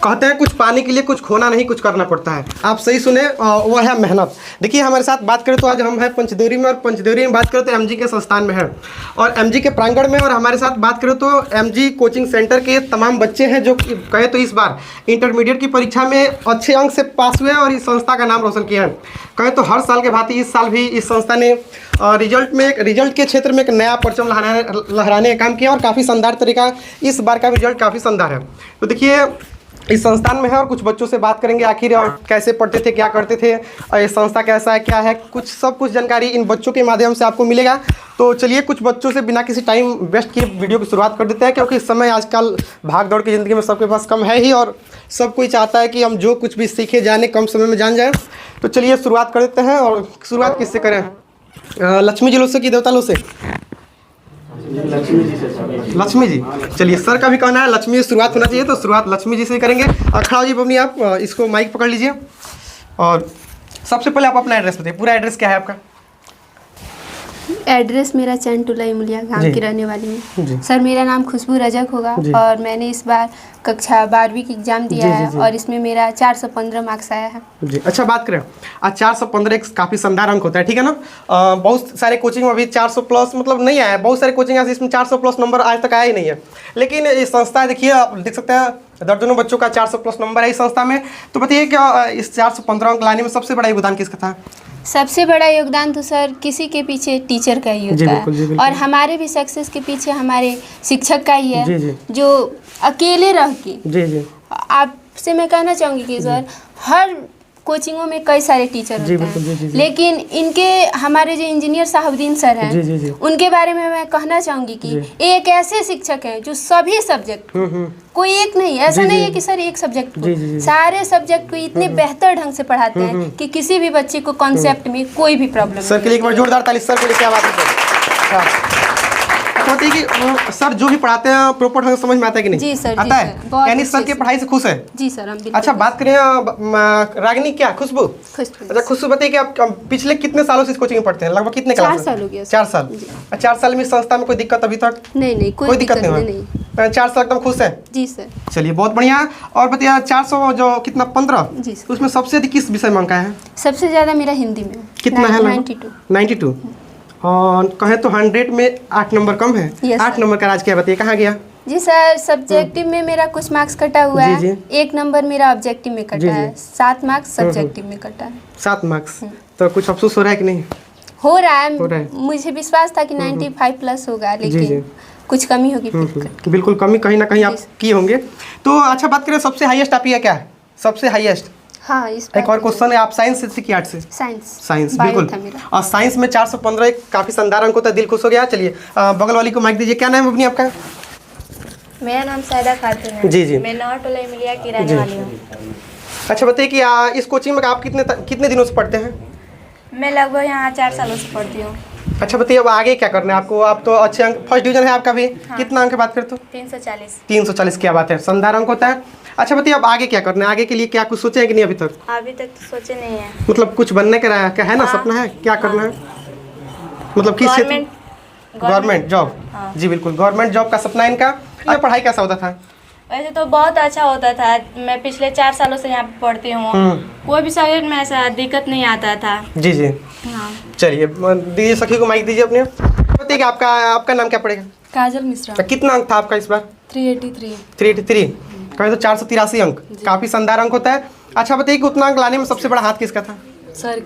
कहते हैं कुछ पाने के लिए कुछ खोना नहीं, कुछ करना पड़ता है। आप सही सुने, वो है मेहनत। देखिए हमारे साथ बात करें तो आज हम हैं पंचदेवरी में, और पंचदेवरी में बात करें तो एमजी के संस्थान में है और एमजी के प्रांगण में। और हमारे साथ बात करें तो एमजी कोचिंग सेंटर के तमाम बच्चे हैं जो कहे तो इस बार इंटरमीडिएट की परीक्षा में अच्छे अंक से पास हुए और इस संस्था का नाम रोशन किया है। कहें तो हर साल के भांति इस साल भी इस संस्था ने रिजल्ट के क्षेत्र में एक नया परचम लहराने का काम किया और काफ़ी शानदार तरीका, इस बार का रिजल्ट काफ़ी शानदार है। तो देखिए इस संस्थान में है और कुछ बच्चों से बात करेंगे आखिर कैसे पढ़ते थे, क्या करते थे, और ये संस्था कैसा है, क्या है, सब कुछ जानकारी इन बच्चों के माध्यम से आपको मिलेगा। तो चलिए कुछ बच्चों से बिना किसी टाइम वेस्ट किए वीडियो की शुरुआत कर देते हैं, क्योंकि इस समय आजकल भाग दौड़ की ज़िंदगी में सबके पास कम है ही और सब कोई चाहता है कि हम जो कुछ भी सीखे जाने कम समय में जान जाएँ। तो चलिए शुरुआत कर देते हैं। और शुरुआत किससे करें? लक्ष्मी जी लोग से कि देवता लोग से? लक्ष्मी जी। चलिए सर का भी कहना है लक्ष्मी से शुरुआत होना चाहिए, तो शुरुआत लक्ष्मी जी से करेंगे। खड़ा जी बबनी, आप इसको माइक पकड़ लीजिए और सबसे पहले आप अपना एड्रेस बताइए। पूरा एड्रेस क्या है आपका? एड्रेस मेरा चंटूला इमलिया गाँव की रहने वाली हूँ। सर मेरा नाम खुशबू रजक होगा और मैंने इस बार कक्षा 12वीं की एग्ज़ाम दिया है और इसमें मेरा 415 मार्क्स आया है जी। अच्छा बात करें, आज 415 एक काफ़ी शानदार अंक होता है, ठीक है ना। बहुत सारे कोचिंग में अभी 400 प्लस मतलब नहीं आया है, बहुत सारे कोचिंग ऐसे इसमें 400 प्लस नंबर आज तक आया ही नहीं है। लेकिन इस संस्था देखिए, आप देख सकते हैं दर्जनों बच्चों का 400 प्लस नंबर है इस संस्था में। तो बताइए क्या इस 415 अंक लाने में सबसे बड़ा योगदान किसका था? सबसे बड़ा योगदान तो सर किसी के पीछे टीचर का ही होता है और हमारे भी सक्सेस के पीछे हमारे शिक्षक का ही है, जो अकेले रह के आपसे मैं कहना चाहूँगी कि सर हर कोचिंगों में कई सारे टीचर होते हैं, लेकिन इनके हमारे जो इंजीनियर साहबुद्दीन सर हैं उनके बारे में मैं कहना चाहूँगी कि एक ऐसे शिक्षक हैं जो सभी सब्जेक्ट कोई एक नहीं, ऐसा नहीं है कि सर एक सब्जेक्ट को, सारे सब्जेक्ट को इतने बेहतर ढंग से पढ़ाते हैं कि किसी भी बच्चे को कॉन्सेप्ट में कोई भी प्रॉब्लम सर के लिए एक बार जोरदार ताली सर के लिए। क्या बात है कहते हैं कि सर जो भी पढ़ाते हैं प्रॉपर ढंग से समझ में आता है कि नहीं? जी सर, आता है, यानी सर की पढ़ाई से खुश है? जी सर हम। अच्छा बात करें रागिनी, क्या खुशबू? अच्छा खुशबू बताइए कि आप पिछले कितने सालों से इस कोचिंग में पढ़ते हैं? लगभग कितने क्लास? 4 साल हो गया। 4 साल। 4 साल में इस संस्था में कोई दिक्कत अभी तक? नहीं कोई दिक्कत नहीं। 4 साल एकदम खुश है? जी सर। चलिए बहुत बढ़िया। और बताइए 400 जो कितना 15 जी सर, उसमें सबसे अधिक किस विषय में अंक है? सबसे ज़्यादा मेरा हिंदी में। कितना है? 92। और कहें तो 100 में 8 नंबर कम है। 8 नंबर का राज क्या बताइए, कहाँ गया? जी सर सब्जेक्टिव में मेरा कुछ मार्क्स कटा हुआ है। 1 नंबर मेरा ऑब्जेक्टिव में कटा है, 7 मार्क्स सब्जेक्टिव में कटा है। 7 मार्क्स। तो कुछ अफसोस हो रहा है कि नहीं? हो रहा है। मुझे विश्वास था कि 95 प्लस होगा, लेकिन कुछ कमी होगी। बिल्कुल कमी कहीं ना कहीं आप किए होंगे। तो अच्छा बात करें, सबसे हाईएस्ट आप ये क्या है? सबसे हाईएस्ट? हाँ, एक और क्वेश्चन है, आप साइंस से कि आर्ट से? साइंस बिल्कुल। और साइंस में 415 एक काफ़ी शानदार अंक होता है, दिल खुश हो गया। चलिए बगल वाली को माइक दीजिए। क्या नाम है अपनी आपका? मेरा नाम सायदा खातून है। जी। मैं नौटोला इमलिया की रहने वाली हूँ। अच्छा बताइए कि इस कोचिंग में आप कितने दिनों से पढ़ते हैं? मैं लगभग यहाँ 4 सालों से पढ़ती हूँ। अच्छा बताइए अब आगे क्या करना है आपको? आप तो अच्छे अंक, फर्स्ट डिवीजन है आपका भी। हाँ। कितना अंक की बात करते हो? 340। 340, क्या बात है, शानदार अंक होता है। अच्छा बताइए अब आगे क्या करना है? आगे के लिए क्या कुछ सोचे हैं कि नहीं अभी तक? अभी तक तो सोचे नहीं है। मतलब कुछ बनने का क्या है ना? हाँ। सपना है, क्या करना है? मतलब किस क्षेत्र? Government job. हाँ। जी बिल्कुल, गवर्नमेंट जॉब का सपना है इनका। ये पढ़ाई कैसा होता था? वैसे तो बहुत अच्छा होता था। मैं पिछले 4 सालों से यहाँ पे पढ़ती हूँ। कोई भी सब्जेक्ट में ऐसा दिक्कत नहीं आता था। जी। हाँ। चलिए दीजिए सखी को माइक दीजिए अपने। बताइए आपका नाम क्या पड़ेगा? काजल मिश्रा। कितना अंक था आपका इस बार? 383। कहें तो 483 अंक, काफी शानदार अंक होता है। अच्छा बताइए कि उतना अंक लाने में सबसे बड़ा हाथ किसका था? सर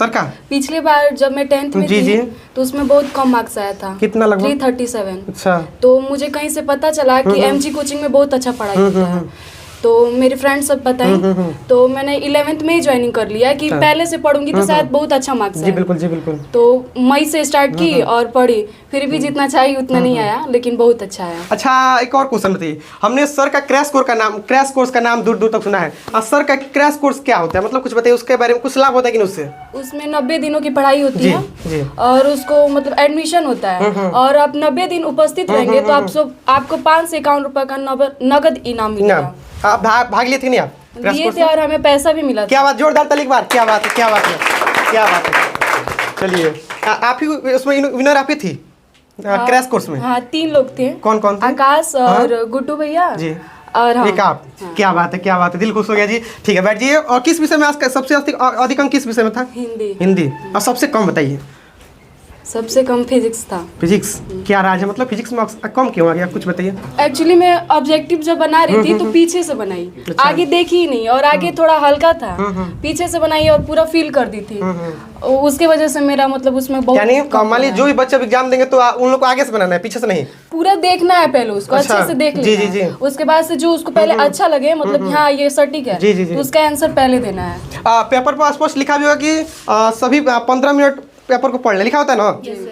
का। पिछले बार जब मैं 10th में थी तो उसमें बहुत कम मार्क्स आया था। कितना? लगभग 337। अच्छा। तो मुझे कहीं से पता चला कि एमजी कोचिंग में बहुत अच्छा पढ़ाई होता है, तो मेरे फ्रेंड्स सब बताएं, तो मैंने 11th में ही ज्वाइनिंग कर लिया कि पहले से पढ़ूंगी तो शायद बहुत अच्छा मार्क्स आए। जी बिल्कुल। तो मई से स्टार्ट की और पढ़ी, फिर भी जितना चाहिए उतना नहीं आया, लेकिन बहुत अच्छा आया। अच्छा एक और क्वेश्चन बताइए, हमने सर का क्रैश कोर्स का नाम दूर दूर तक सुना है, और सर का क्रैश कोर्स क्या होता है? मतलब कुछ बताइए उसके बारे में, कुछ लाभ होता है कि नहीं उससे? उसमें 90 दिनों की पढ़ाई होती है और उसको मतलब एडमिशन होता है, और आप 90 दिन उपस्थित रहेंगे तो आपको 5 से 51 रुपए का नगद इनाम मिलेगा। आप भाग लिए थे नहीं? आप लिए थे और हमें पैसा भी मिला। क्या बात, जोरदार ताली एक बार। क्या बात है। चलिए आप ही उसमें विनर आप ही थी क्रैश कोर्स में? हाँ 3 लोग थे। कौन थे? आकाश और गुड्डू भैया और हाँ, एक आप। क्या बात है, क्या बात है, दिल खुश हो गया जी। ठीक है, बैठिए। और किस विषय में आज सबसे अधिक अंक किस विषय में था? हिंदी। हिंदी। और सबसे कम बताइए। सबसे कम फिजिक्स था। फिजिक्स, क्या राज है, मतलब फिजिक्स में कम क्यों आ गया, कुछ बताइए। एक्चुअली मैं ऑब्जेक्टिव जब बना रही थी तो पीछे से बनाई, आगे देखी ही नहीं, और आगे थोड़ा हल्का था, पीछे से बनाई और पूरा फील कर दी थी। उसके वजह से मेरा मतलब उसमें बहुत, यानी मान लीजिए जो भी बच्चे एग्जाम देंगे तो उन लोग को आगे से बनाना है, पीछे से नहीं, पूरा देखना है पहले उसको, अच्छा, अच्छे से देख जी, लेना जी, है। उसके बाद से जो उसको पहले अच्छा लगे, मतलब हाँ ये सटीक है, जी, जी, जी। तो उसका आंसर पहले देना है। पेपर पर स्पष्ट लिखा भी होगा कि सभी 15 मिनट पेपर को पढ़ ले, लिखा होता है ना?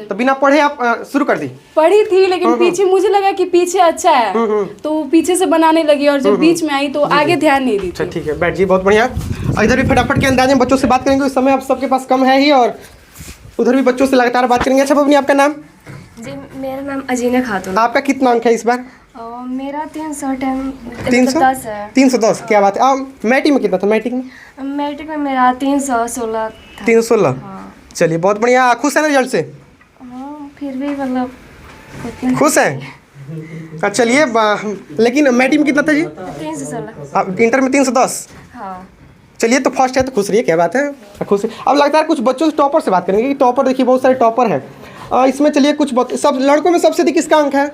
तो बिना पढ़े आप शुरू कर दी? पढ़ी थी, लेकिन पीछे मुझे लगा कि पीछे अच्छा है, तो पीछे से बनाने लगी, और जब बीच में आई तो आगे ध्यान नहीं दी थी। ठीक है, बैठ जी, बहुत बढ़िया। इधर भी फटाफट के अंदाज में बच्चों से बात करेंगे, उस समय आप सबके पास कम है ही, और उधर भी बच्चों से लगातार बात करेंगे। अच्छा बबनी, आपका नाम? जी, मेरा नाम अजीना खातून। आपका कितना अंक है इस बार? मेरा 310 है। 310, क्या बात है। मैट्रिक में कितना था? मैट्रिक में मेरा 316 था। 316। चलिए, बहुत बढ़िया। खुश है ना रिजल्ट से? फिर भी मतलब खुश है। चलिए, लेकिन मैट्रिक में कितना था जी? 316। इंटर में 310। हाँ। चलिए, तो फर्स्ट है तो खुश रहिए, क्या बात है, खुश है। अब लगता है कुछ बच्चों से टॉपर से बात करेंगे, कि टॉपर देखिए बहुत सारे टॉपर है इसमें। चलिए, कुछ सब लड़कों में सबसे अधिक किसका अंक है?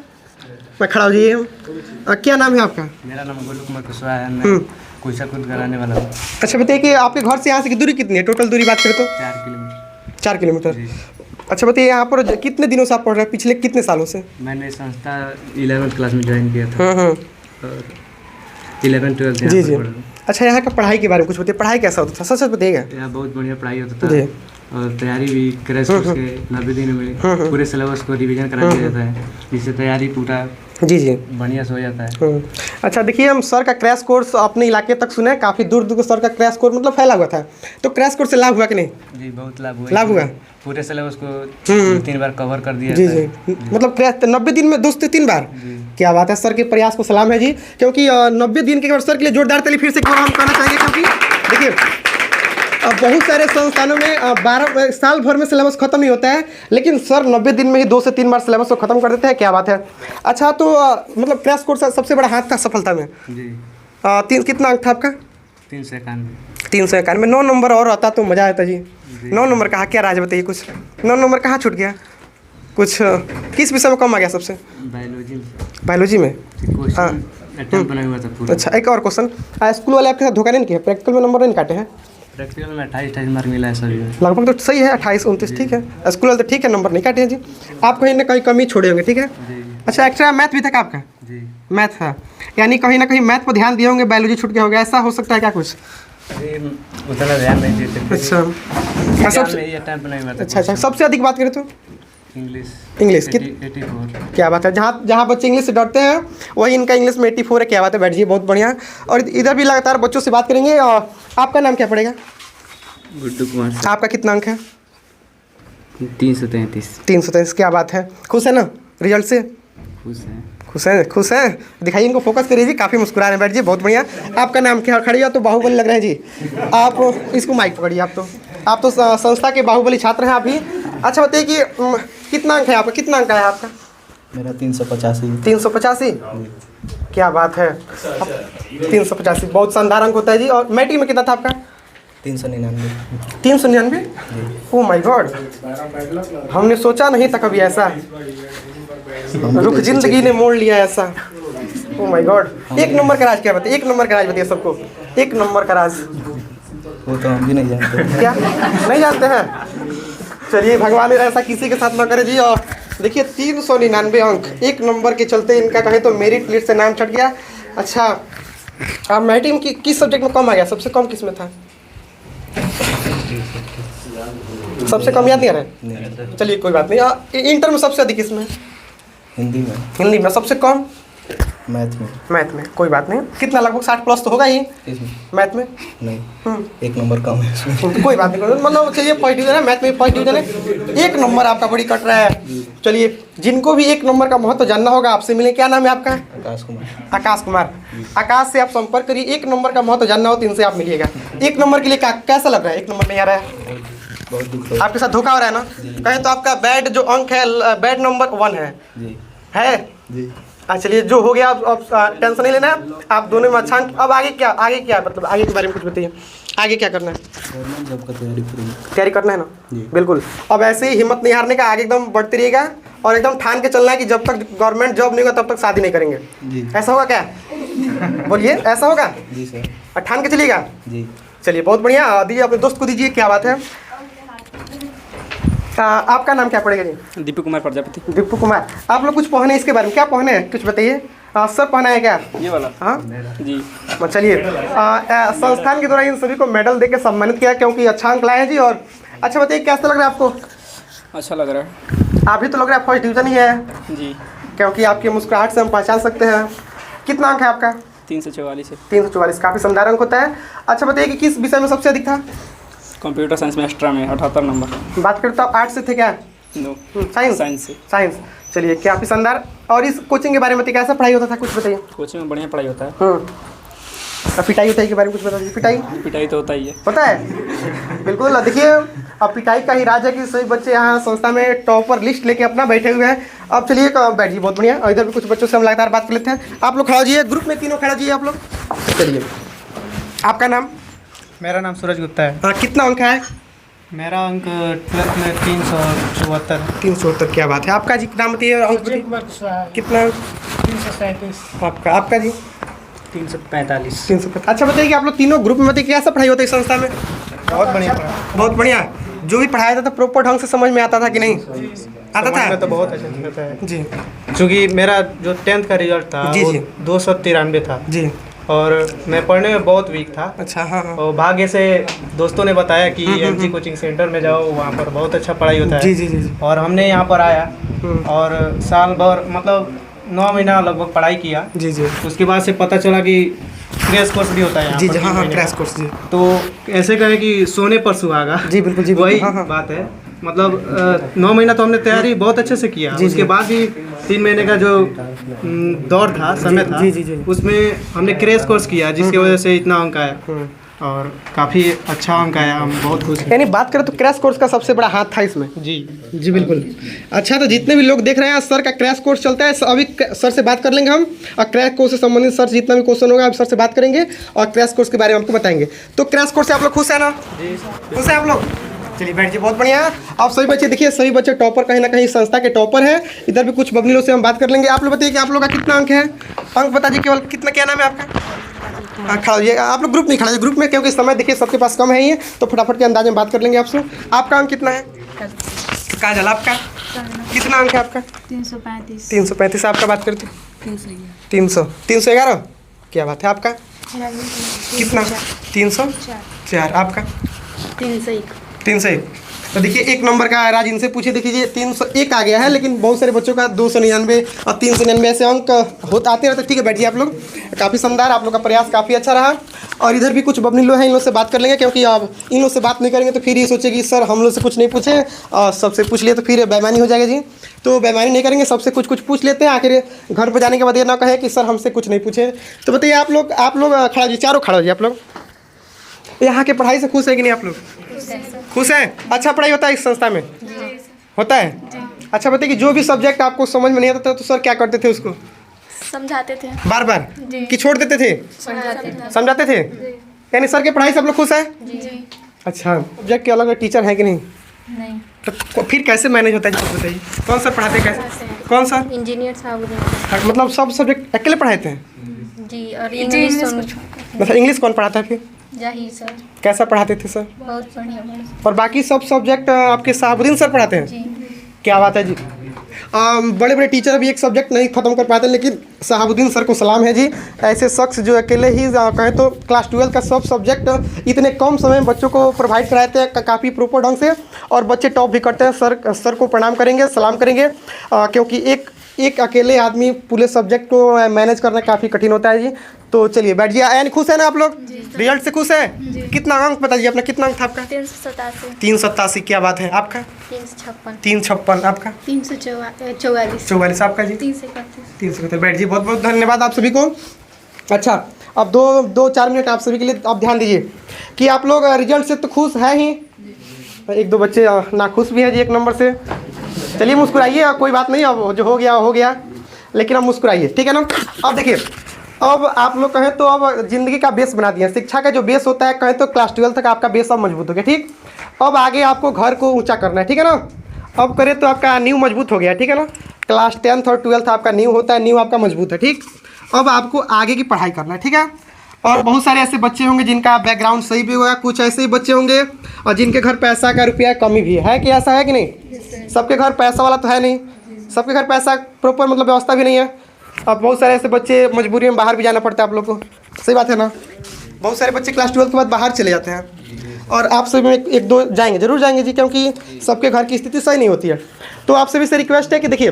मैं खड़ा हो जाइए। क्या नाम है आपका? मेरा नाम गोलू कुमार कुशवाहा है। मैं कुशा खुद कराने वाला हूँ। अच्छा, बताइए कि आपके घर से यहाँ से की दूरी कितनी है? टोटल दूरी बात करें तो 4 किलोमीटर। 4 किलोमीटर। अच्छा, बताइए यहाँ पर कितने दिनों से आप पढ़ रहे हैं, पिछले कितने सालों से? मैंने संस्था 11th क्लास में ज्वाइन किया था, और 11th-12th यहाँ जी पर जी। पढ़ा हूँ। अच्छा, यहाँ का पढ़ाई के बारे में कुछ बताइए, पढ़ाई कैसा होता था, सच सच बताइएगा। यहाँ बहुत बढ़िया पढ़ाई होता जी। था, और तैयारी भी क्रैश कोर्स के 90 दिन में पूरे सिलेबस को रिवीजन करा दिया जाता है, जिससे तैयारी पूरा जी जी बढ़िया से हो जाता है। अच्छा, देखिए, हम सर का क्रैश कोर्स अपने इलाके तक सुने, काफ़ी दूर दूर सर का क्रैश कोर्स मतलब फैला हुआ था, तो क्रैश कोर्स से लाभ हुआ कि नहीं? जी, बहुत लाभ हुआ। लाभ हुआ? पूरे सिलेबस को 3 बार कवर कर दिया जी जाता जी, है। मतलब क्रैश 90 दिन में 2 से 3 बार। क्या बात है, सर के प्रयास को सलाम है जी, क्योंकि 90 दिन के सर के लिए जोरदार ताली फिर से एक बार हम कहना चाहेंगे, क्योंकि देखिए बहुत सारे संस्थानों में 12 साल भर में सिलेबस खत्म नहीं होता है, लेकिन सर 90 दिन में ही 2 से 3 बार सिलेबस को खत्म कर देते हैं। क्या बात है। अच्छा, तो मतलब क्रैश कोर्स सबसे बड़ा हाथ था सफलता में। जी। कितना अंक था आपका? 391। 391 में 9 नंबर और आता तो मज़ा आता जी। 9 नंबर कहाँ, क्या राज बताइए कुछ, 9 नंबर कहाँ छूट गया कुछ? किस विषय में कम आ गया सबसे? बायोलॉजी में। हाँ, अटेम्प्ट बना हुआ था पूरा। अच्छा, एक और क्वेश्चन, स्कूल वाले आपके साथ धोखा नहीं किया? प्रैक्टिकल में नंबर नहीं काटे हैं? प्रैक्टिकल में 28 मार्क मिला है सभी में। लगभग तो सही है, 28 29, ठीक है। स्कूल वाले तो ठीक है, नंबर नहीं काटे हैं जी। आप कहीं ना कहीं कमी छोड़े होंगे, ठीक है। अच्छा, एक्स्ट्रा मैथ भी था क्या आपका? जी। मैथ था, यानी कहीं ना कहीं मैथ पर ध्यान दिए होंगे, बायोलॉजी छूट गया होगा, ऐसा हो सकता है क्या कुछ? उतना ध्यान नहीं देते थे। अच्छा, सबसे अटेम्प्ट नहीं हुआ था। अच्छा, सबसे अधिक बात करें तो इंग्लिश 84। क्या बात है, जहाँ बच्चे इंग्लिश से डरते हैं वही इनका इंग्लिश में 84 है। क्या बात है, बैठ जाइए, बहुत बढ़िया। और इधर भी लगातार बच्चों से बात करेंगे। और आपका नाम क्या पड़ेगा? गुड्डू कुमार। आपका कितना अंक है? 333। 333, क्या बात है। खुश है ना रिजल्ट से? खुश है। दिखाइए, इनको फोकस करिए जी, काफ़ी मुस्कुरा रहे हैं, बैठ जी, बहुत बढ़िया। आपका नाम क्या? खड़ी हो तो बाहुबली लग रहे हैं जी आप। इसको माइक पकड़िए, आप तो संस्था के बाहुबली छात्र हैं आप भी। अच्छा, बताइए कि कितना अंक है आपका, कितना अंक है आपका? मेरा 385। 385, क्या बात है। 385 बहुत शानदार अंक होता है जी। और मैट्रिक में कितना था आपका? 399। 399? ओह माय गॉड, हमने सोचा नहीं था कभी ऐसा, रुख जिंदगी ने मोड़ लिया ऐसा। Oh my God. 1 नंबर का राज क्या बताइए, 1 नंबर का राज बताइए सबको, 1 नंबर का राज। वो तो हम भी नहीं जानते। क्या नहीं जानते हैं? चलिए, भगवान ऐसा किसी के साथ ना करे जी। और देखिए, 399 अंक 1 नंबर के चलते इनका कहें तो मेरिट लिस्ट से नाम छट गया। अच्छा, आप मैट्रिक में किस सब्जेक्ट में कम आ गया? सबसे कम किस में था? सबसे कम याद नहीं आ रहा है? चलिए, कोई बात नहीं। इंटर में सबसे अधिक किसमें? हिंदी में। हिंदी में सबसे कम? मैथ में। कोई बात नहीं। कितना, लगभग 60 प्लस तो होगा ही इसमें? मैथ में नहीं, 1 नंबर कम है इसमें। कोई बात नहीं, मतलब चलिए, फर्स्ट डिवीजन है मैथ में, फर्स्ट डिवीजन है, 1 नंबर आपका बड़ी कट रहा है। चलिए, जिनको भी 1 नंबर का महत्व जानना होगा आपसे मिले। क्या नाम है आपका? आकाश कुमार। आकाश से आप संपर्क करिए, 1 नंबर का महत्व जानना हो तो इनसे आप मिलिएगा। 1 नंबर के लिए कैसा लग रहा है? 1 नंबर नहीं आ रहा है, बहुत दुख आपके साथ धोखा हो रहा है ना? कहें तो आपका बैड जो अंक है, बैड नंबर 1 है। जी। है जी। चलिए जो हो गया अब टेंशन नहीं लेना है, आप दोनों में अच्छा अंक। अब आगे क्या मतलब आगे के बारे में कुछ बताइए, आगे क्या करना है? गवर्नमेंट जॉब का तैयारी करना है ना? बिल्कुल। अब ऐसे ही हिम्मत नहीं हारने का, आगे एकदम बढ़ते रहिएगा और एकदम ठान के चलना है कि जब तक गवर्नमेंट जॉब नहीं होगा तब तक शादी नहीं करेंगे जी। ऐसा होगा क्या? बोलिए, ऐसा होगा? जी सर। और ठान के चलिएगा जी। चलिए बहुत बढ़िया। दीजिए अपने दोस्त को दीजिए, क्या बात है। आपका नाम क्या पड़ेगा जी? दीपू कुमार प्रजापति। दीपू कुमार। आप लोग कुछ पहने इसके बारे में, क्या पहने हैं कुछ बताइए। सर पहना है क्या? ये वाला? हाँ जी। चलिए संस्थान के द्वारा इन सभी को मेडल देकर सम्मानित किया क्योंकि अच्छा अंक लाए हैं जी। और अच्छा बताइए कैसा लग रहा है आपको? अच्छा लग रहा है। आप भी तो लग रहा है फर्स्ट डिवीजन ही है जी, क्योंकि आपकी मुस्कुराहट से हम पहचान सकते हैं। कितना अंक है आपका? 344 है। 344 काफ़ी शानदार अंक होता है। अच्छा बताइए कि किस विषय में सबसे अधिक था? कंप्यूटर साइंस में एक्स्ट्रा में 78 नंबर। बात करें तो आप आर्ट से थे क्या? नो, साइंस से। साइंस। चलिए काफ़ी शानदार। और इस कोचिंग के बारे में बताइए कैसा पढ़ाई होता था, कुछ बताइए। कोचिंग में बढ़िया पढ़ाई होता है। अब पिटाई उठाई के बारे में कुछ बता दीजिए। पिटाई तो होता ही है। पता है बिल्कुल। देखिए अब पिटाई का ही राज है कि सभी बच्चे यहाँ संस्था में टॉपर लिस्ट लेके अपना बैठे हुए हैं। अब चलिए बैठिए, बहुत बढ़िया। और इधर भी कुछ बच्चों से हम लगातार बात कर लेते हैं। आप लोग खड़ा होइए, ग्रुप में तीनों खड़ा होइए आप लोग। चलिए आपका नाम? मेरा नाम सूरज गुप्ता है। हाँ, कितना अंक है? मेरा अंक 12th में 374। 374, क्या बात है। आपका जी नाम बताइए, अंक बताइए। कितना? 337। आपका जी? 345। 345। अच्छा बताइए कि आप लोग तीनों ग्रुप में बताइए कैसा पढ़ाई होता है इस संस्था में? बहुत बढ़िया पढ़ा। बहुत बढ़िया। जो भी पढ़ाया जाता था प्रॉपर ढंग से समझ में आता था कि नहीं? आता था? तो बहुत अच्छा होता है जी। क्योंकि मेरा जो 10th का रिजल्ट था जी, वो जी। 293 था जी। और मैं पढ़ने में बहुत वीक था। अच्छा। हाँ हाँ। और भाग्य से दोस्तों ने बताया कि एमजी कोचिंग सेंटर में जाओ, वहाँ पर बहुत अच्छा पढ़ाई होता है। जी जी जी जी। और हमने यहाँ पर आया और साल भर मतलब 9 महीना लगभग पढ़ाई किया। जी जी। उसके बाद से पता चला कि क्रैश कोर्स भी होता है यहाँ जी पर जी। 3 हाँ हाँ, महीने क्रैश का। कोर्स जी। तो ऐसे कहे कि सोने पर सुहागा। जी बिल्कुल जी, वही हाँ हाँ। बात है। मतलब 9 महीना तो हमने तैयारी बहुत अच्छे से किया। जी, उसके जी। बाद भी 3 महीने का जो दौर था, समय था, जी, जी, जी। उसमें हमने क्रैश कोर्स किया जिसकी वजह से इतना अंक आया और काफ़ी अच्छा अंक आया। हम बहुत खुश हैं। यानी बात करें तो क्रैश कोर्स का सबसे बड़ा हाथ था इसमें। जी जी बिल्कुल। अच्छा तो जितने भी लोग देख रहे हैं सर का क्रैश कोर्स चलता है, अभी सर से बात कर लेंगे हम और क्रैश कोर्स से संबंधित सर जितना भी क्वेश्चन होगा आप सर से बात करेंगे और क्रैश कोर्स के बारे में आपको बताएंगे। तो क्रैश कोर्स से आप लोग खुश है ना? खुश है आप लोग? चलिए बैठिए, बहुत बढ़िया। आप सभी बच्चे देखिए, सभी बच्चे टॉपर कहीं ना कहीं संस्था के टॉपर है। इधर भी कुछ बबनीलों से हम बात कर लेंगे। आप लोग बताइए कि आप लोग का कितना अंक है? अंक बता दीजिए केवल। कितना, क्या नाम है आपका? खड़ा होइए। आप लोग ग्रुप नहीं खड़ा, ग्रुप में क्योंकि समय देखिए सबके पास कम है ही, तो फटाफट के अंदाजे में बात कर लेंगे आपसे। आपका अंक कितना है? काजल आपका कितना अंक है आपका? 335। 335। आपका बात करते 311। क्या बात है। आपका कितना? 304। आपका 301। तो देखिए एक नंबर का राज इनसे पूछे, देखिए 301 आ गया है, लेकिन बहुत सारे बच्चों का 299 और 399 ऐसे अंक होते आते रहते। ठीक है बैठिए आप लोग। काफ़ी शानदार, आप लोग का प्रयास काफ़ी अच्छा रहा। और इधर भी कुछ बबनी लोग हैं, इन लोग से बात कर लेंगे क्योंकि अब इन लोग से बात नहीं करेंगे तो फिर ये सोचेगी सर हम लोग से कुछ नहीं पूछे और सबसे पूछ लिए तो फिर बेईमानी हो जाएगा जी। तो बेईमानी नहीं करेंगे, सबसे कुछ पूछ लेते हैं, आखिर घर पर जाने के बाद ये ना कहे कि सर हमसे कुछ नहीं पूछे। तो बताइए आप लोग खड़ा जी, चारों खड़ा हो जी। आप लोग यहाँ के पढ़ाई से खुश है कि नहीं? आप लोग खुश हैं? अच्छा पढ़ाई होता है इस संस्था में? होता है। अच्छा बताइए कि जो भी सब्जेक्ट आपको समझ में नहीं आता था तो सर क्या करते थे? उसको समझाते थे बार बार कि छोड़ देते थे? समझाते थे। यानी सर के पढ़ाई से आप लोग खुश हैं? जी। अच्छा सब्जेक्ट के अलग टीचर है कि नहीं? नहीं। तो फिर कैसे मैनेज होता है जी बताइए? कौन सर पढ़ाते हैं? कैसे? कौन सर? इंजीनियर साहब मतलब सब सब्जेक्ट अकेले पढ़ाते हैं? जी। और इंग्लिश मतलब इंग्लिश कौन पढ़ाता है फिर? जाहिर सर। कैसा पढ़ाते थे सर? बहुत बढ़िया। और बाकी सब सब्जेक्ट आपके शहाबुद्दीन सर पढ़ाते हैं? जी। क्या बात है जी। बड़े बड़े टीचर अभी एक सब्जेक्ट नहीं ख़त्म कर पाते, लेकिन शहाबुद्दीन सर को सलाम है जी। ऐसे शख्स जो अकेले ही कहें तो क्लास 12 का सब सब्जेक्ट इतने कम समय में बच्चों को प्रोवाइड कराते हैं काफ़ी प्रॉपर ढंग से, और बच्चे टॉप भी करते हैं। सर को प्रणाम करेंगे, सलाम करेंगे, क्योंकि एक अकेले आदमी पूरे सब्जेक्ट को मैनेज करना काफ़ी कठिन होता है जी। तो चलिए बैठिए। यानी खुश है ना आप लोग? रिजल्ट से खुश है? कितना अंक बताइए अपना, कितना अंक था आपका? 387। 387। क्या बात है। आपका? 356। 356। आपका? 344। 44। आपका जी? 331। 331। बैठ जी, बहुत बहुत धन्यवाद आप सभी को। अच्छा अब 2-4 मिनट आप सभी के लिए आप ध्यान दीजिए कि आप लोग रिजल्ट से तो खुश है ही, 1-2 बच्चे नाखुश भी हैं जी 1 नंबर से। चलिए मुस्कुराइए, कोई बात नहीं, अब जो हो गया हो गया। लेकिन अब मुस्कुराइए, ठीक है ना। अब देखिए, अब आप लोग कहें तो अब ज़िंदगी का बेस बना दिया। शिक्षा का जो बेस होता है कहें तो क्लास 12 तक आपका बेस अब मजबूत हो गया, ठीक। अब आगे आपको घर को ऊंचा करना है, ठीक है ना। अब करें तो आपका नींव मजबूत हो गया, ठीक है ना। क्लास 10th और 12th आपका नींव होता है, नींव आपका मजबूत है, ठीक। अब आपको आगे की पढ़ाई करना है, ठीक है। और बहुत सारे ऐसे बच्चे होंगे जिनका बैकग्राउंड सही भी होगा, कुछ ऐसे ही बच्चे होंगे और जिनके घर पैसा का रुपया कमी भी है कि ऐसा है कि नहीं। सबके घर पैसा वाला तो है नहीं, सबके घर पैसा प्रॉपर मतलब व्यवस्था भी नहीं है। अब बहुत सारे ऐसे बच्चे मजबूरी में बाहर भी जाना पड़ता है आप लोग को, सही बात है ना। बहुत सारे बच्चे क्लास 12 के बाद बाहर चले जाते हैं और आप सभी में एक दो जाएंगे, जरूर जाएंगे जी, क्योंकि सबके घर की स्थिति सही नहीं होती है। तो आप सभी से रिक्वेस्ट है कि देखिए,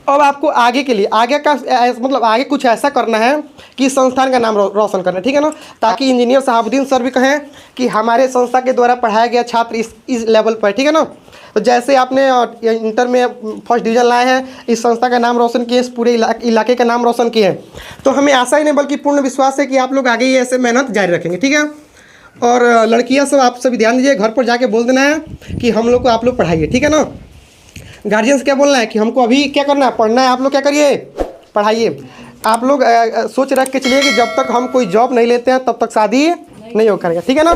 अब आपको आगे के लिए आगे का मतलब आगे कुछ ऐसा करना है कि संस्थान का नाम रोशन करना है, ठीक है ना। ताकि इंजीनियर शहाबुद्दीन सर भी कहें कि हमारे संस्था के द्वारा पढ़ाया गया छात्र इस लेवल पर, ठीक है ना। तो जैसे आपने इंटर में फर्स्ट डिवीज़न लाए हैं, इस संस्था का नाम रोशन किए, इस पूरे इलाके का नाम रोशन किए हैं, तो हमें आशा ही नहीं बल्कि पूर्ण विश्वास है कि आप लोग आगे ही ऐसे मेहनत जारी रखेंगे, ठीक है। और लड़कियाँ सब आप सभी ध्यान दीजिए, घर पर जाके बोल देना है कि हम लोग को आप लोग पढ़ाइए, ठीक है ना। गार्जियंस क्या बोलना है कि हमको अभी क्या करना है, पढ़ना है, आप लोग क्या करिए, पढ़ाइए। आप लोग सोच रख के चलिए कि जब तक हम कोई जॉब नहीं लेते हैं तब तक शादी नहीं हो करेगा, ठीक है ना।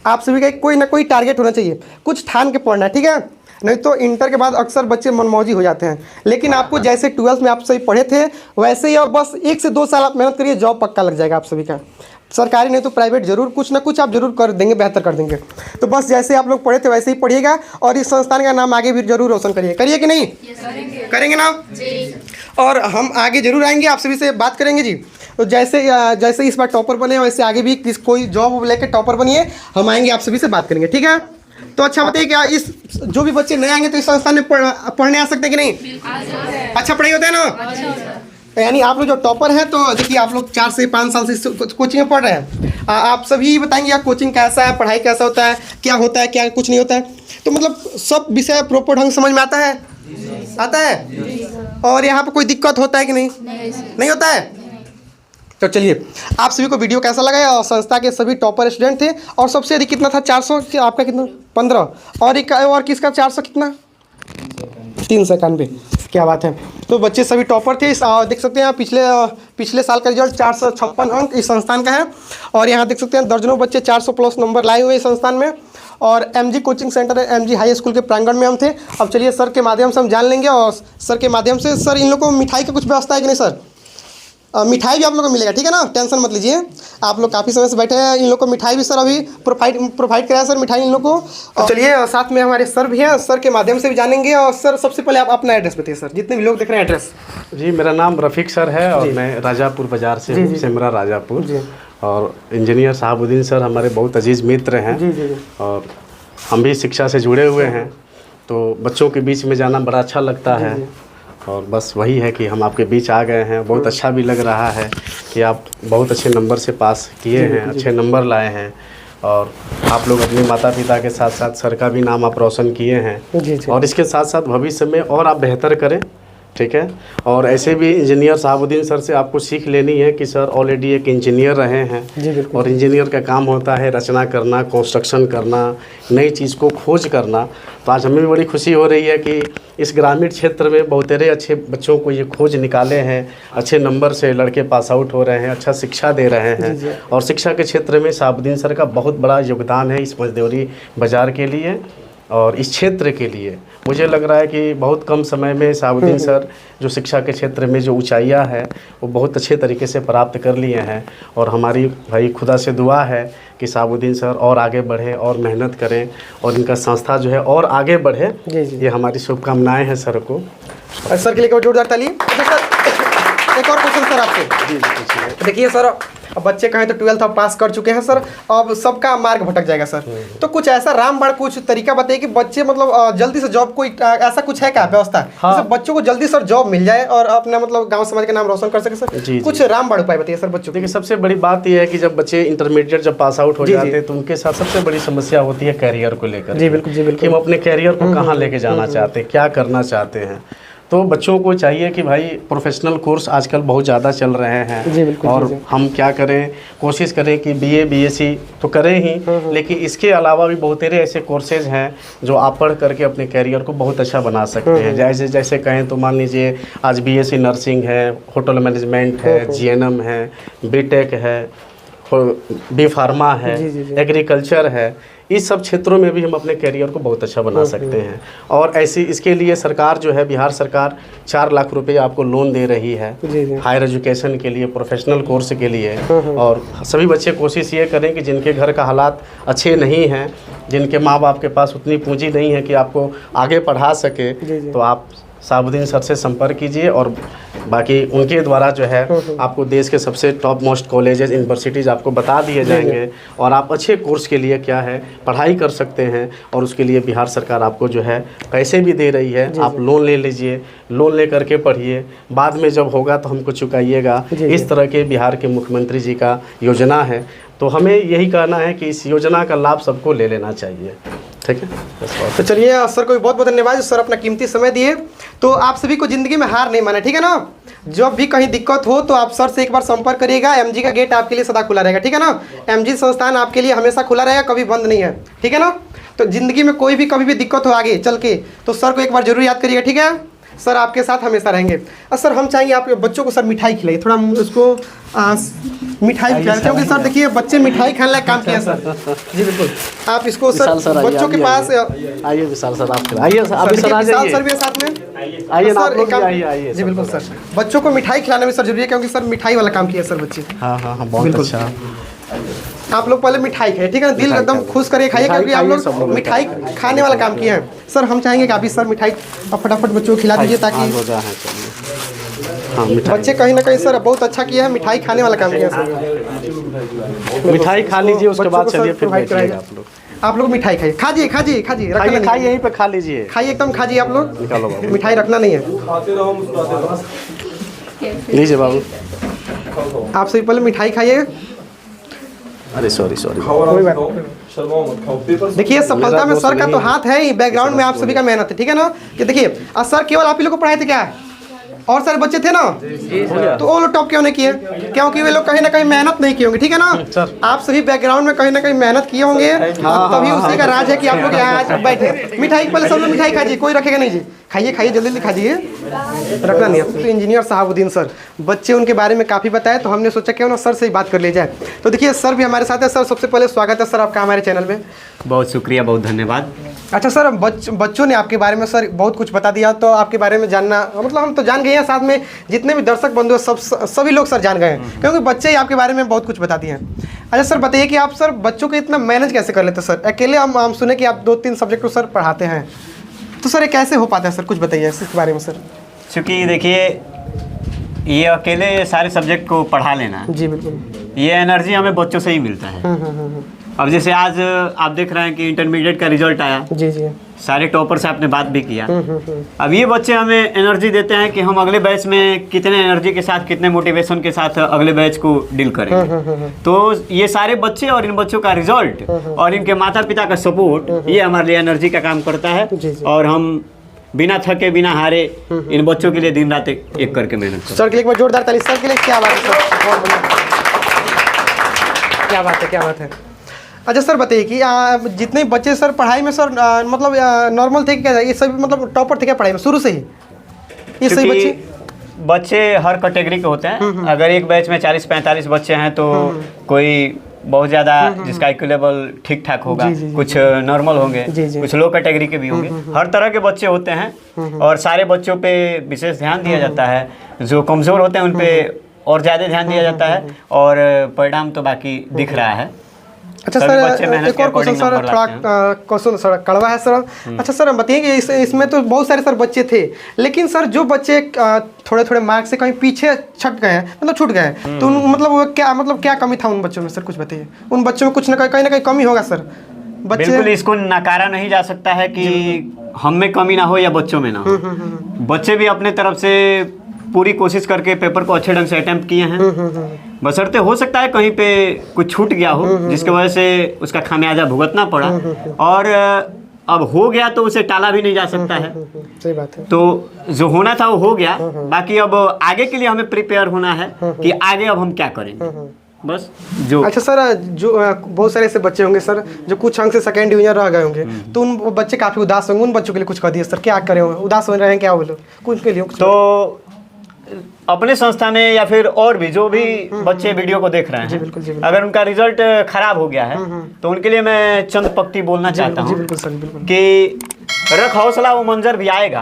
आप सभी का कोई ना कोई टारगेट होना चाहिए, कुछ ठान के पढ़ना है, ठीक है। नहीं तो इंटर के बाद अक्सर बच्चे मनमौजी हो जाते हैं। लेकिन आपको जैसे 12th में आप सभी पढ़े थे वैसे ही और बस 1 से 2 साल आप मेहनत करिए, जॉब पक्का लग जाएगा आप सभी का। सरकारी नहीं तो प्राइवेट जरूर कुछ ना कुछ आप जरूर कर देंगे, बेहतर कर देंगे। तो बस जैसे आप लोग पढ़े थे वैसे ही पढ़िएगा और इस संस्थान का नाम आगे भी जरूर रोशन करिए, करिए कि नहीं करेंगे ना जी। और हम आगे जरूर आएंगे, आप सभी से बात करेंगे जी। तो जैसे इस बार टॉपर बने वैसे आगे भी कोई जॉब लेकर टॉपर बनिए, हम आएंगे आप सभी से बात करेंगे, ठीक है। तो अच्छा बताइए क्या इस जो भी बच्चे नए आएंगे तो इस संस्थान में पढ़ने आ सकते हैं कि नहीं। अच्छा पढ़ाई होता है ना। यानी आप लोग जो टॉपर हैं तो देखिए आप लोग 4 से 5 साल से कोचिंग में पढ़ रहे हैं। आप सभी बताएंगे यार कोचिंग कैसा है, पढ़ाई कैसा होता है, क्या होता है, क्या कुछ नहीं होता है। तो मतलब सब विषय प्रॉपर ढंग समझ में आता है, आता है। और यहाँ पर कोई दिक्कत होता है कि नहीं होता है। तो चलिए, आप सभी को वीडियो कैसा लगा। और संस्था के सभी टॉपर स्टूडेंट थे और सबसे अधिक कितना था, 400, आपका कितना 15 और किसका 400 कितना 391, क्या बात है। तो बच्चे सभी टॉपर थे। देख सकते हैं पिछले साल का रिजल्ट 456 अंक इस संस्थान का है। और यहाँ देख सकते हैं दर्जनों बच्चे 400 प्लस नंबर लाए हुए इस संस्थान में। और MG coaching centre MG high school के प्रांगण में हम थे। अब चलिए सर के माध्यम से हम जान लेंगे। और सर के माध्यम से, सर इन लोगों को मिठाई की कुछ व्यवस्था है कि नहीं सर। मिठाई भी आप लोगों को मिलेगा, ठीक है ना, टेंशन मत लीजिए। आप लोग काफ़ी समय से बैठे हैं, इन लोग को मिठाई भी सर अभी प्रोवाइड कराया सर मिठाई इन लोग को। और चलिए साथ में हमारे सर भी हैं, सर के माध्यम से भी जानेंगे। और सर सबसे पहले आप अपना एड्रेस बताइए सर, जितने भी लोग देख रहे हैं एड्रेस। जी, मेरा नाम रफ़ीक सर है और मैं राजापुर बाज़ार से हूँ, सिमरा राजापुर। और इंजीनियर शहाबुद्दीन सर हमारे बहुत अजीज़ मित्र हैं और हम भी शिक्षा से जुड़े हुए हैं, तो बच्चों के बीच में जाना बड़ा अच्छा लगता है। और बस वही है कि हम आपके बीच आ गए हैं। बहुत अच्छा भी लग रहा है कि आप बहुत अच्छे नंबर से पास किए हैं, अच्छे नंबर लाए हैं। और आप लोग अपने माता पिता के साथ साथ सर का भी नाम आप रोशन किए हैं। और इसके साथ साथ भविष्य में और आप बेहतर करें, ठीक है। और ऐसे भी इंजीनियर शहाबुद्दीन सर से आपको सीख लेनी है कि सर ऑलरेडी एक इंजीनियर रहे हैं और इंजीनियर का काम होता है रचना करना, कंस्ट्रक्शन करना, नई चीज़ को खोज करना। तो आज हमें भी बड़ी खुशी हो रही है कि इस ग्रामीण क्षेत्र में बहुतेरे अच्छे बच्चों को ये खोज निकाले हैं, अच्छे नंबर से लड़के पास आउट हो रहे हैं, अच्छा शिक्षा दे रहे हैं। और शिक्षा के क्षेत्र में शहाबुद्दीन सर का बहुत बड़ा योगदान है इस मजदूरी बाज़ार के लिए और इस क्षेत्र के लिए। मुझे लग रहा है कि बहुत कम समय में शहाबुद्दीन सर जो शिक्षा के क्षेत्र में जो ऊंचाइयां हैं वो बहुत अच्छे तरीके से प्राप्त कर लिए हैं। और हमारी भाई खुदा से दुआ है कि शहाबुद्दीन सर और आगे बढ़े और मेहनत करें और इनका संस्था जो है और आगे बढ़े। ये हमारी शुभकामनाएँ हैं सर को। सर के लिए जोरदार ताली। एक और क्वेश्चन सर आपसे। देखिए सर, अब बच्चे कहें तो 12th आप पास कर चुके हैं सर, अब सबका मार्ग भटक जाएगा सर। तो कुछ ऐसा रामबाण कुछ तरीका बताइए कि बच्चे मतलब जल्दी से जॉब, कोई ऐसा कुछ है क्या व्यवस्था, हाँ। बच्चों को जल्दी सर जॉब मिल जाए और अपना मतलब गांव समाज का नाम रोशन कर सके सर। कुछ रामबाण उपाय बताइए सर बच्चों। देखिए सबसे बड़ी बात यह है कि जब बच्चे इंटरमीडिएट जब पास आउट हो जाते हैं तो उनके साथ सबसे बड़ी समस्या होती है कैरियर को लेकर। जी बिल्कुल, जी बिल्कुल। कि हम अपने कैरियर को कहाँ लेके जाना चाहते हैं, क्या करना चाहते हैं। तो बच्चों को चाहिए कि भाई प्रोफेशनल कोर्स आजकल बहुत ज़्यादा चल रहे हैं और हम क्या करें, कोशिश करें कि बीए बीएससी तो करें ही, लेकिन इसके अलावा भी बहुत सारे ऐसे कोर्सेज हैं जो आप पढ़ करके अपने कैरियर को बहुत अच्छा बना सकते हैं। जैसे जैसे कहें तो मान लीजिए आज बीएससी नर्सिंग है, होटल मैनेजमेंट है, जीएनएम है, बीटेक है, बी फार्मा है, एग्रीकल्चर है, इस सब क्षेत्रों में भी हम अपने करियर को बहुत अच्छा बना सकते हैं। और ऐसी इसके लिए सरकार जो है, बिहार सरकार 4 लाख रुपए आपको लोन दे रही है हायर एजुकेशन के लिए, प्रोफेशनल कोर्स के लिए। और सभी बच्चे कोशिश ये करें कि जिनके घर का हालात अच्छे नहीं हैं, जिनके माँ बाप के पास उतनी पूंजी नहीं है कि आपको आगे पढ़ा सके, तो आप शहाबुद्दीन सर से संपर्क कीजिए और बाकी उनके द्वारा जो है आपको देश के सबसे टॉप मोस्ट कॉलेजेस यूनिवर्सिटीज़ आपको बता दिए जाएंगे और आप अच्छे कोर्स के लिए क्या है पढ़ाई कर सकते हैं। और उसके लिए बिहार सरकार आपको जो है पैसे भी दे रही है, आप लोन ले लीजिए, लोन ले करके पढ़िए, बाद में जब होगा तो हमको चुकाइएगा। इस तरह के बिहार के मुख्यमंत्री जी का योजना है, तो हमें यही कहना है कि इस योजना का लाभ सबको ले लेना चाहिए। ठीक है, तो चलिए सर को भी बहुत बहुत धन्यवाद, सर अपना कीमती समय दिए। तो आप सभी को ज़िंदगी में हार नहीं माना, ठीक है ना। जब भी कहीं दिक्कत हो तो आप सर से एक बार संपर्क करिएगा। एमजी का गेट आपके लिए सदा खुला रहेगा, ठीक है ना। एमजी संस्थान आपके लिए हमेशा खुला रहेगा, कभी बंद नहीं है, ठीक है ना। तो ज़िंदगी में कोई भी कभी भी दिक्कत हो आगे चल के, तो सर को एक बार जरूर याद करिएगा, ठीक है। सर आपके साथ हमेशा रहेंगे। और सर हम चाहेंगे आप बच्चों को सर मिठाई खिलाइए, थोड़ा उसको मिठाई खिलाइए, क्योंकि सर देखिए बच्चे मिठाई खाने लायक काम किया सर। जी बिल्कुल, आप इसको सर बच्चों के पास आइए। विशाल सर आप आइए, विशाल सर भी साथ में आइए ना, आइए। जी बिल्कुल सर, बच्चों को मिठाई खिलाना भी सर जरूरी है, क्योंकि सर मिठाई वाला काम किया सर बच्चे। हाँ हाँ हाँ, बहुत अच्छा। आप लोग पहले मिठाई खाइए, ठीक है ना, दिल एकदम खुश करिए, खाइए, क्योंकि आप लोग मिठाई खाने वाला काम किए हैं। सर हम चाहेंगे कि आप भी सर मिठाई फटाफट बच्चों को खिला दीजिए, ताकि बच्चे कहीं ना कहीं सर बहुत अच्छा किया है, मिठाई खाने वाला काम किया सर। मिठाई खा लीजिए, उसके बाद चलिए फिर बैठिएगा आप लोग मिठाई खाइए, खाइए खाइए खाइए, खाइए यहीं पे खा लीजिए, खाइए एकदम खाइए आप लोग, मिठाई रखना नहीं है। लीजिए बाबू, आप सभी पहले मिठाई खाइए। अरे सॉरी देखिए सफलता में सर का तो हाथ है ही, बैकग्राउंड में आप सभी का मेहनत है, ठीक है ना। कि देखिए सर केवल आप ही लोग को पढ़ाए थे क्या, और सारे बच्चे थे ना, तो वो लोग टॉप क्यों नहीं किए, क्योंकि वे लोग कहीं ना कहीं मेहनत नहीं किए होंगे, ठीक है ना। आप सभी बैकग्राउंड में कहीं ना कहीं मेहनत किए होंगे, तभी उसी का राज है कि आप लोग यहाँ आज बैठे। मिठाई पहले सब लोग मिठाई खाइए, कोई रखेगा नहीं जी, खाइए खाइए जल्दी जल्दी खाइए, रखना नहीं। तो इंजीनियर शहाबुद्दीन सर, बच्चे उनके बारे में काफ़ी बताया, तो हमने सोचा क्यों ना सर से ही बात कर ली जाए। तो देखिए सर भी हमारे साथ है। सर सबसे पहले स्वागत है सर आपका हमारे चैनल में। बहुत शुक्रिया, बहुत धन्यवाद। अच्छा सर, बच्चों ने आपके बारे में सर बहुत कुछ बता दिया, तो आपके बारे में जानना, मतलब हम तो जान गए हैं, साथ में जितने भी दर्शक बंधु हैं सभी लोग सर जान गए हैं, क्योंकि बच्चे ही आपके बारे में बहुत कुछ बताती हैं। अच्छा सर बताइए कि आप सर बच्चों को इतना मैनेज कैसे कर लेते हैं सर अकेले। हम सुने कि आप 2-3 सब्जेक्ट को सर पढ़ाते हैं, तो सर ये कैसे हो पाता है सर, कुछ बताइए इसके बारे में सर। क्योंकि देखिए ये अकेले सारे सब्जेक्ट को पढ़ा लेना, जी बिल्कुल, ये एनर्जी हमें बच्चों से ही मिलता है। अब जैसे आज आप देख रहे हैं कि इंटरमीडिएट का रिजल्ट आया, जी जी, सारे टॉपर से आपने बात भी किया। अब ये बच्चे हमें एनर्जी देते हैं कि हम अगले बैच में कितने एनर्जी के साथ, कितने मोटिवेशन के साथ अगले बैच को डील करेंगे। तो ये सारे बच्चे और इन बच्चों का रिजल्ट और इनके माता पिता का सपोर्ट, ये हमारे लिए एनर्जी का काम करता है। और हम बिना थके बिना हारे इन बच्चों के लिए दिन रात एक करके मेहनत करते हैं। सर के लिए एक बार जोरदार ताली सर के लिए। क्या बात है सर, क्या बात है, क्या बात है। अच्छा सर बताइए कि जितने बच्चे सर पढ़ाई में सर मतलब नॉर्मल थे क्या, ये सभी मतलब टॉपर थे क्या पढ़ाई में शुरू से ही, ये सही बच्चे हर कैटेगरी के होते हैं। अगर एक बैच में 40-45 बच्चे हैं तो कोई बहुत ज़्यादा जिसका IQ लेवल ठीक ठाक होगा, कुछ नॉर्मल होंगे, कुछ लो कैटेगरी के भी होंगे। हर तरह के बच्चे होते हैं और सारे बच्चों पे विशेष ध्यान दिया जाता है। जो कमज़ोर होते हैं उन पे और ज़्यादा ध्यान दिया जाता है, और परिणाम तो बाकी दिख रहा है। अच्छा सर, एक और क्वेश्चन सर, थोड़ा क्वेश्चन सर कड़वा है सर। अच्छा सर बताइए कि इसमें तो बहुत सारे सर बच्चे थे, लेकिन सर जो बच्चे थोड़े थोड़े मार्क्स से कहीं पीछे छट गए हैं, मतलब छूट गए, तो मतलब वो क्या कमी था उन बच्चों में सर, कुछ बताइए। उन बच्चों में कुछ कहीं ना कहीं कमी होगा सर। बिल्कुल, इसको नकारा नहीं जा सकता है कि हम में कमी ना हो या बच्चों में ना हो। बच्चे भी अपने तरफ से पूरी कोशिश करके पेपर को अच्छे ढंग से अटेम्प्ट किए हैं। बशर्ते हो सकता है कहीं पे कुछ छूट गया हो, जिसकी वजह से उसका खामियाजा भुगतना पड़ा। और अब हो गया तो उसे टाला भी नहीं जा सकता है। सही बात है। तो जो होना था वो हो गया, बाकी अब आगे के लिए हमें प्रिपेयर होना है कि आगे अब हम क्या करेंगे, बस जो। अच्छा सर, जो बहुत सारे ऐसे बच्चे होंगे सर जो कुछ अंक से सेकंड डिवीजन रह गए होंगे, तो उन बच्चे काफ़ी उदास होंगे, उन बच्चों के लिए कुछ कह दिए सर, क्या करें, उदास हो रहे हैं, क्या बोलो कुछ के लिए कुछ? तो अपने संस्था में या फिर और भी जो भी बच्चे वीडियो को देख रहे हैं, बिल्कुल, जी, अगर उनका रिजल्ट खराब हो गया है तो उनके लिए मैं चंद पंक्ति बोलना चाहता हूँ कि रख हौसला वो मंजर भी आएगा,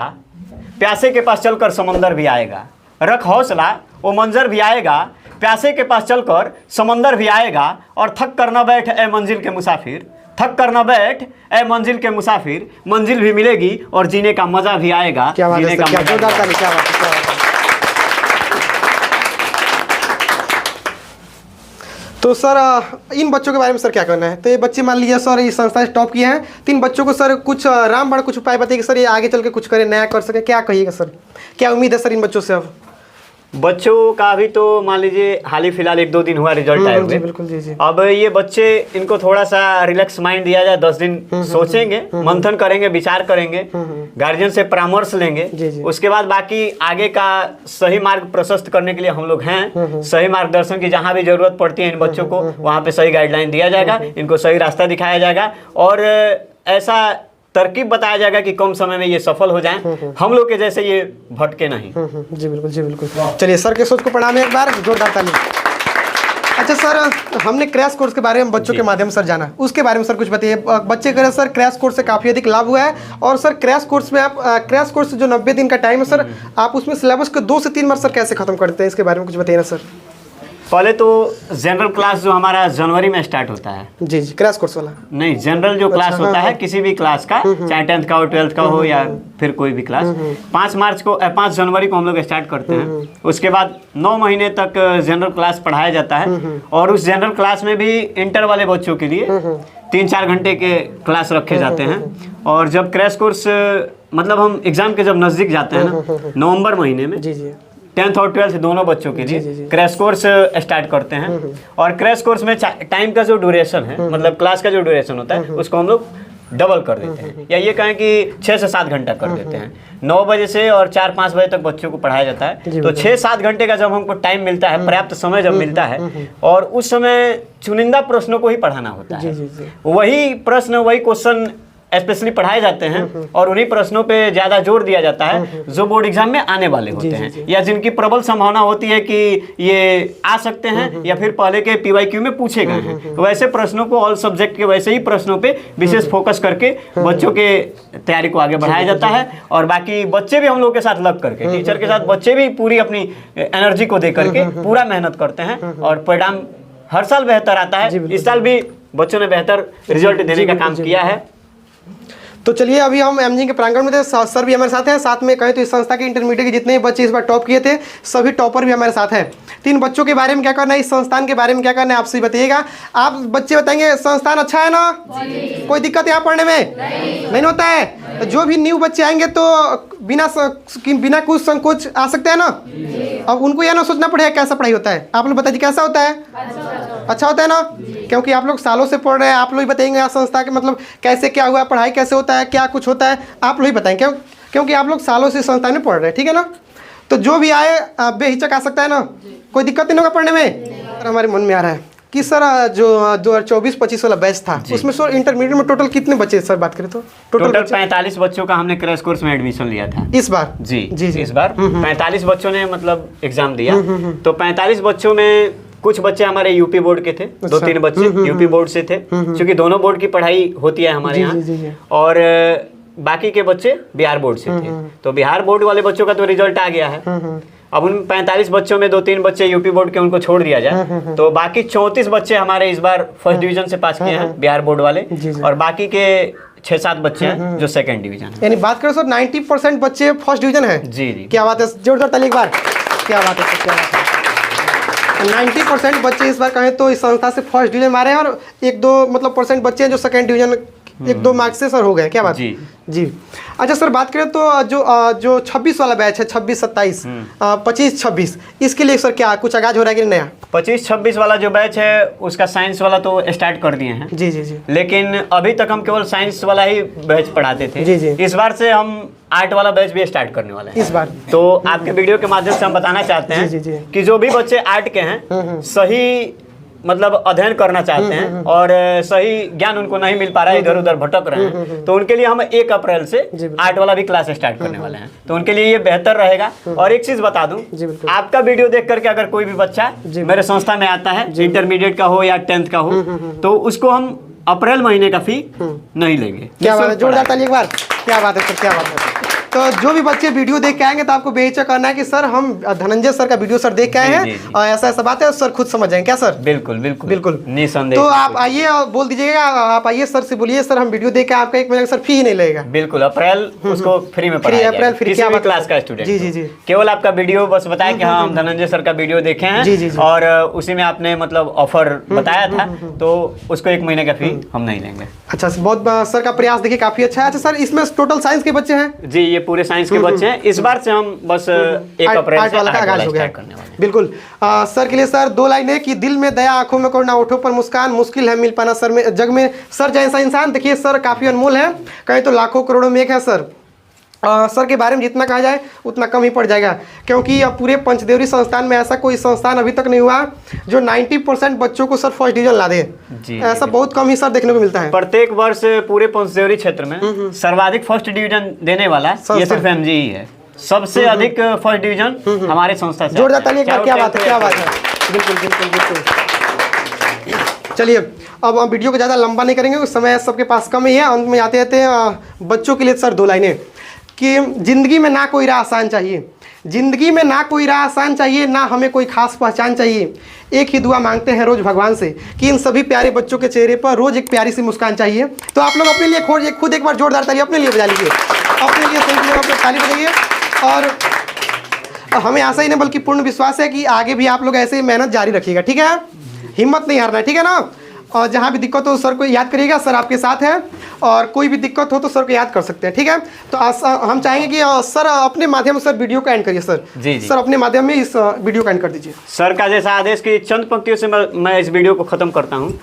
प्यासे के पास चलकर समंदर भी आएगा। रख हौसला वो मंजर भी आएगा, प्यासे के पास चलकर समंदर भी आएगा। और थक कर न बैठ ए मंजिल के मुसाफिर, थक कर न बैठ ए मंजिल के मुसाफिर, मंजिल भी मिलेगी और जीने का मजा भी आएगा। क्या बात है, क्या जोरदार ताली, क्या बात है। तो सर इन बच्चों के बारे में सर क्या करना है? तो ये बच्चे मान लीजिए सर इस संस्था से टॉप किए हैं, तो इन बच्चों को सर कुछ रामबाण कुछ उपाय बताइए सर, ये आगे चल के कुछ करे, नया कर सके, क्या कहिएगा सर, क्या उम्मीद है सर इन बच्चों से? अब बच्चों का अभी तो मान लीजिए हाल ही फिलहाल 1-2 दिन हुआ रिजल्ट आए हुए। बिल्कुल जी जी। अब ये बच्चे, इनको थोड़ा सा रिलैक्स माइंड दिया जाए, 10 दिन सोचेंगे, मंथन करेंगे, विचार करेंगे, गार्जियन से परामर्श लेंगे, उसके बाद बाकी आगे का सही मार्ग प्रशस्त करने के लिए हम लोग हैं। सही मार्गदर्शन की जहाँ भी जरूरत पड़ती है इन बच्चों को, वहाँ पे सही गाइडलाइन दिया जाएगा, इनको सही रास्ता दिखाया जाएगा और ऐसा तरकीब बताया जाएगा कि कम समय में ये सफल हो जाएं, हम लोग के जैसे ये भटके नहीं। जी बिल्कुल, जी बिल्कुल। चलिए सर के सोच को प्रणाम एक बार, जोरदार ताली। अच्छा सर, हमने क्रैश कोर्स के बारे में बच्चों के माध्यम से जाना, उसके बारे में सर कुछ बताइए। बच्चे कह रहे सर क्रैश कोर्स से काफ़ी अधिक लाभ हुआ है, और सर क्रैश कोर्स में आप क्रैश कोर्स जो 90 दिन का टाइम है सर, आप उसमें सिलेबस को 2 से 3 बार सर कैसे खत्म करते हैं, इसके बारे में कुछ बताइए ना सर। पहले तो जनरल क्लास जो हमारा जनवरी में स्टार्ट होता है, जी जी, क्रैश कोर्स वाला नहीं, जनरल जो क्लास होता है किसी भी क्लास का, चाहे 10th का हो, 12th का हो या फिर कोई भी क्लास, 5 जनवरी को हम लोग स्टार्ट करते हैं। उसके बाद 9 महीने तक जनरल क्लास पढ़ाया जाता है, और उस जनरल क्लास में भी इंटर वाले बच्चों के लिए 3-4 घंटे के क्लास रखे जाते हैं। और जब क्रैश कोर्स मतलब हम एग्जाम के जब नज़दीक जाते हैं ना, नवंबर महीने में, 10th और 12th दोनों बच्चों के लिए क्रैश कोर्स स्टार्ट करते हैं। और क्रैश कोर्स में टाइम का जो ड्यूरेशन है, मतलब क्लास का जो ड्यूरेशन होता है, उसको हम लोग डबल कर देते हैं, या ये कहें कि 6 से 7 घंटा कर देते हैं। 9 बजे से और 4-5 बजे तक बच्चों को पढ़ाया जाता है। तो 6-7 घंटे का जब हमको टाइम मिलता है, पर्याप्त समय जब मिलता है, और उस समय चुनिंदा प्रश्नों को ही पढ़ाना होता है, वही प्रश्न, वही क्वेश्चन स्पेशली पढ़ाए जाते हैं, और उन्हीं प्रश्नों पे ज़्यादा जोर दिया जाता है जो बोर्ड एग्जाम में आने वाले होते हैं, या जिनकी प्रबल संभावना होती है कि ये आ सकते हैं, या फिर पहले के PYQ में पूछे गए हैं। वैसे प्रश्नों को, ऑल सब्जेक्ट के वैसे ही प्रश्नों पे विशेष फोकस करके बच्चों के तैयारी को आगे बढ़ाया जाता है। और बाकी बच्चे भी हम लोग के साथ लग करके, टीचर के साथ बच्चे भी पूरी अपनी एनर्जी को दे करके पूरा मेहनत करते हैं, और परिणाम हर साल बेहतर आता है। इस साल भी बच्चों ने बेहतर रिजल्ट देने का काम किया है। तो चलिए, अभी हम एमजी के प्रांगण में थे, सर भी हमारे साथ हैं, साथ में कहें तो इस संस्था के इंटरमीडिएट के जितने भी बच्चे इस बार टॉप किए थे, सभी टॉपर भी हमारे साथ हैं। 3 बच्चों के बारे में क्या करना है, इस संस्थान के बारे में क्या करना है, आपसे बताइएगा। आप बच्चे बताएंगे संस्थान अच्छा है ना, कोई दिक्कत यहाँ पढ़ने में नहीं होता है? तो जो भी न्यू बच्चे आएंगे तो बिना कुछ संकोच आ सकते हैं ना। अब उनको यह ना सोचना पड़ेगा कैसा पढ़ाई होता है। आप लोग बताइए कैसा होता है? अच्छा होता है ना, क्योंकि आप लोग सालों से पढ़ रहे हैं। आप लोग ही बताएंगे यहाँ संस्था के मतलब कैसे क्या हुआ, पढ़ाई कैसे होता है, क्या कुछ होता है, आप लोग ही बताएंगे, क्योंकि आप लोग सालों से संस्था में पढ़ रहे हैं, ठीक है ना। तो जो भी आए बेहिचक आ सकता है ना, कोई दिक्कत नहीं होगा पढ़ने में। हमारे मन में आ रहा है कि सर जो 2024-25 वाला बैच था, उसमें सर इंटरमीडिएट में टोटल कितने बच्चे सर बात करें तो? टोटल 45 बच्चों का हमने क्रैश कोर्स में एडमिशन लिया था इस बार। जी जी, इस बार 45 बच्चों ने मतलब एग्जाम दिया। तो 45 बच्चों में कुछ बच्चे हमारे यूपी बोर्ड के थे, 2-3 बच्चे यूपी बोर्ड से थे, क्योंकि दोनों बोर्ड की पढ़ाई होती है हमारे यहाँ, और बाकी के बच्चे बिहार बोर्ड से थे। तो बिहार बोर्ड वाले बच्चों का तो रिजल्ट आ गया है। अब उन 45 बच्चों में 2-3 बच्चे यूपी बोर्ड के, उनको छोड़ दिया जाए, तो बाकी 34 बच्चे हमारे इस बार फर्स्ट डिवीजन से पास किए हैं, बिहार बोर्ड वाले, और बाकी के 6-7 बच्चे हैं जो सेकंड डिवीजन है। यानी बात करें सर 90% बच्चे फर्स्ट डिवीजन है। जी जी, क्या बात है, जोरदार ताली एक बार, क्या बात है सर, क्या बात है। 90% बच्चे इस बार कहें तो इस संस्था से फर्स्ट डिवीजन मारे हैं, और 1-2 मतलब % बच्चे हैं जो सेकंड डिवीजन 1-2 मार्क्स से सर हो गए। क्या बात जी जी। अच्छा सर, बात करें तो जो 26 वाला बैच है, 26-27, 25-26, इसके लिए सर क्या कुछ आगाज हो रहा है कि नया? 25-26 वाला जो बैच है उसका साइंस वाला तो स्टार्ट कर दिए हैं। जी जी जी। लेकिन अभी तक हम केवल साइंस वाला ही बैच पढ़ाते थे। जी जी। इस बार से हम आर्ट वाला बैच भी स्टार्ट करने वाले हैं इस बार। तो आपके वीडियो के माध्यम से हम बताना चाहते हैं जी जी जी। कि जो भी बच्चे आर्ट के हैं सही मतलब अध्ययन करना चाहते हैं और सही ज्ञान उनको नहीं मिल पा रहा है, इधर उधर भटक रहे हैं, तो उनके लिए हम 1 अप्रैल से आर्ट वाला भी क्लास स्टार्ट करने वाले हैं। तो उनके लिए ये बेहतर रहेगा। और एक चीज बता दूं, आपका वीडियो देख करके अगर कोई भी बच्चा मेरे संस्था में आता है, इंटरमीडिएट का हो या 10th का हो, तो उसको हम अप्रैल महीने का फी नहीं लेंगे। क्या बात है, जोरदार ताली एक बार। क्या बात है सर, क्या बात है। तो जो भी बच्चे वीडियो देख के आएंगे तो आपको बेहिचक करना है कि सर हम धनंजय सर का वीडियो सर देख के आए हैं और ऐसा ऐसा बात है, सर खुद समझ जाएंगे। क्या सर? बिल्कुल बिल्कुल बिल्कुल निसंदेह। तो आप आइए और बोल दीजिएगा, आप आइए सर से बोलिए सर हम वीडियो देख के आपका 1 महीने का सर फी ही नहीं लगेगा। बिल्कुल अप्रैल उसको फ्री में पढ़ाया अप्रैल फ्री, किसी भी क्लास का स्टूडेंट। जी जी जी। केवल आपका वीडियो बस बताया कि हाँ हम धनंजय सर का वीडियो देखे हैं जी जी जी। और उसी में आपने मतलब ऑफर बताया था, तो उसको 1 महीने का फी हम नहीं लेंगे। अच्छा, बहुत सर का प्रयास देखिए काफी अच्छा है। अच्छा सर, इसमें टोटल साइंस के बच्चे हैं? जी, ये पूरे साइंस के बच्चे हैं। इस बार से हम बस 1 अप्रैल से आगाज हो गया करने वाले हैं। बिल्कुल। सर के लिए सर 2 लाइनें कि दिल में दया, आंखों में करुणा, होठों पर मुस्कान, मुश्किल है मिल पाना सर में जग में सर जैसा इंसान। देखिए सर काफी अनमोल है, कहीं तो लाखों करोड़ों में एक है सर। सर के बारे में जितना कहा जाए उतना कम ही पड़ जाएगा, क्योंकि अब पूरे पंचदेवरी संस्थान में ऐसा कोई संस्थान अभी तक नहीं हुआ जो 90% बच्चों को सर फर्स्ट डिवीजन ला दे। ऐसा बहुत कम ही सर देखने को मिलता है। प्रत्येक वर्ष पूरे पंचदेवरी क्षेत्र में सर्वाधिक फर्स्ट डिवीजन देने वाला ये सिर्फ MG ही है। सबसे अधिक फर्स्ट डिवीजन हमारे संस्था से। जोरदार ताली। क्या बात है, क्या बात है। बिल्कुल बिल्कुल बिल्कुल। चलिए अब हम वीडियो को ज़्यादा लंबा नहीं करेंगे, उस समय सबके पास कम ही है। अंत में आते आते बच्चों के लिए सर 2 लाइनें कि ज़िंदगी में ना कोई राह आसान चाहिए, ज़िंदगी में ना कोई राह आसान चाहिए, ना हमें कोई खास पहचान चाहिए। एक ही दुआ मांगते हैं रोज़ भगवान से कि इन सभी प्यारे बच्चों के चेहरे पर रोज़ एक प्यारी सी मुस्कान चाहिए। तो आप लोग अपने लिए खुद एक बार जोरदार ताली अपने लिए बजा लीजिए, अपने लिए सही जगह पर ताली बजाइए। और हमें आशा ही नहीं बल्कि पूर्ण विश्वास है कि आगे भी आप लोग ऐसे ही मेहनत जारी रखिएगा, ठीक है? हिम्मत नहीं हारना है, ठीक है ना? और जहाँ भी दिक्कत हो सर को याद करिएगा, सर आपके साथ हैं। और कोई भी दिक्कत हो तो सर को याद कर सकते हैं, ठीक है? तो हम चाहेंगे कि सर अपने माध्यम से सर वीडियो को एंड करिए सर। जी जी। सर अपने माध्यम में इस वीडियो को एंड कर दीजिए। सर का जैसा आदेश की चंद पंक्तियों से मैं इस वीडियो को ख़त्म करता हूँ।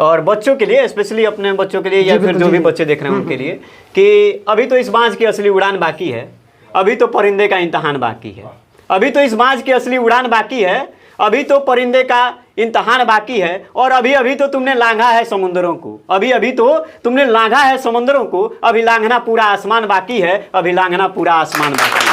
और बच्चों के लिए, स्पेशली अपने बच्चों के लिए या फिर जो भी बच्चे देख रहे हैं उनके लिए, कि अभी तो इस बाज की असली उड़ान बाकी है, अभी तो परिंदे का इम्तहान बाकी है। अभी तो इस बाज की असली उड़ान बाकी है, अभी तो परिंदे का इम्तहान बाकी है। और अभी अभी तो तुमने लांघा है समुंदरों को, अभी अभी तो तुमने लांघा है समुंदरों को, अभी लांघना पूरा आसमान बाकी है, अभी लांघना पूरा आसमान बाकी है।